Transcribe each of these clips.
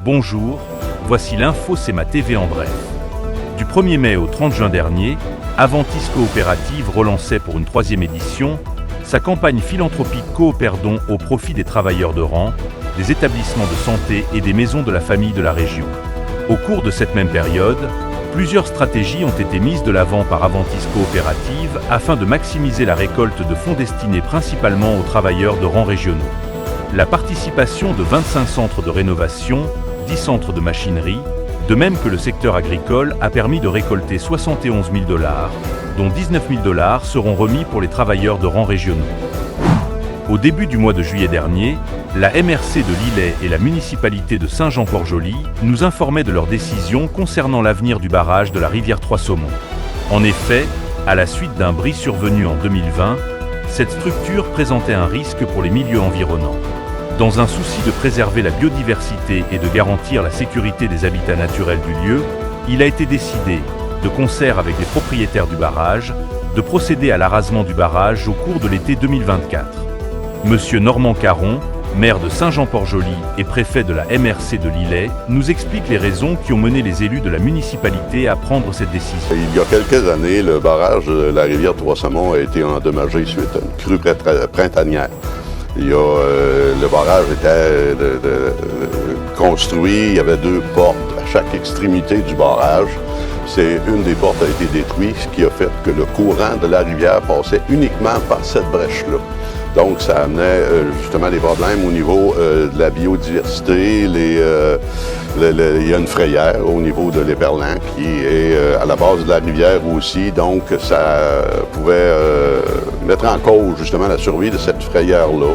Bonjour, voici l'info CEMA TV en bref. Du 1er mai au 30 juin dernier, Aventis Coopérative relançait pour une 3e édition sa campagne philanthropique Cooperdon au profit des travailleurs de rang, des établissements de santé et des maisons de la famille de la région. Au cours de cette même période, plusieurs stratégies ont été mises de l'avant par Aventis Coopérative afin de maximiser la récolte de fonds destinés principalement aux travailleurs de rang régionaux. La participation de 25 centres de rénovation, 10 centres de machinerie, de même que le secteur agricole a permis de récolter 71 000 $, dont 19 000 $ seront remis pour les travailleurs de rang régionaux. Au début du mois de juillet dernier, la MRC de Lillet et la municipalité de Saint-Jean-Port-Joli nous informaient de leur décision concernant l'avenir du barrage de la rivière Trois-Saumons. En effet, à la suite d'un bris survenu en 2020, cette structure présentait un risque pour les milieux environnants. Dans un souci de préserver la biodiversité et de garantir la sécurité des habitats naturels du lieu, il a été décidé, de concert avec les propriétaires du barrage, de procéder à l'arasement du barrage au cours de l'été 2024. Monsieur Normand Caron, maire de Saint-Jean-Port-Joli et préfet de la MRC de Lillet, nous explique les raisons qui ont mené les élus de la municipalité à prendre cette décision. Il y a quelques années, le barrage de la rivière Trois-Saumons a été endommagé suite à une crue printanière. Le barrage était construit, il y avait 2 portes à chaque extrémité du barrage. Une des portes a été détruite, ce qui a fait que le courant de la rivière passait uniquement par cette brèche-là. Donc, ça amenait justement des problèmes au niveau de la biodiversité. Il y a une frayère au niveau de l'éperlan qui est à la base de la rivière aussi. Donc, ça pouvait mettre en cause justement la survie de cette frayère-là.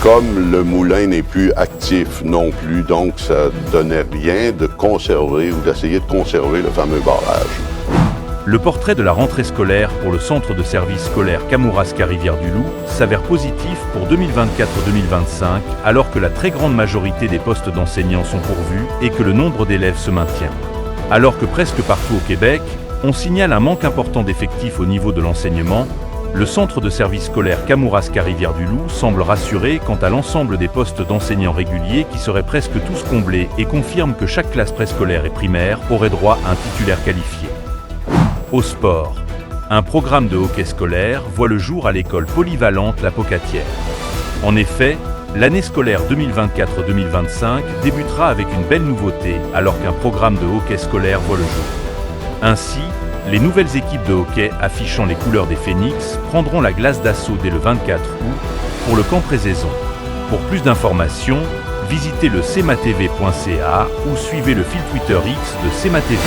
Comme le moulin n'est plus actif non plus, donc ça ne donnait rien de conserver ou d'essayer de conserver le fameux barrage. Le portrait de la rentrée scolaire pour le centre de service scolaire Kamouraska-Rivière-du-Loup s'avère positif pour 2024-2025, alors que la très grande majorité des postes d'enseignants sont pourvus et que le nombre d'élèves se maintient. Alors que presque partout au Québec, on signale un manque important d'effectifs au niveau de l'enseignement, le centre de service scolaire Kamouraska-Rivière-du-Loup semble rassuré quant à l'ensemble des postes d'enseignants réguliers qui seraient presque tous comblés et confirme que chaque classe préscolaire et primaire aurait droit à un titulaire qualifié. Au sport, un programme de hockey scolaire voit le jour à l'école polyvalente La Pocatière. En effet, l'année scolaire 2024-2025 débutera avec une belle nouveauté alors qu'un programme de hockey scolaire voit le jour. Ainsi, les nouvelles équipes de hockey affichant les couleurs des Phénix prendront la glace d'assaut dès le 24 août pour le camp pré-saison. Pour plus d'informations, visitez le cematv.ca ou suivez le fil Twitter X de CEMA TV.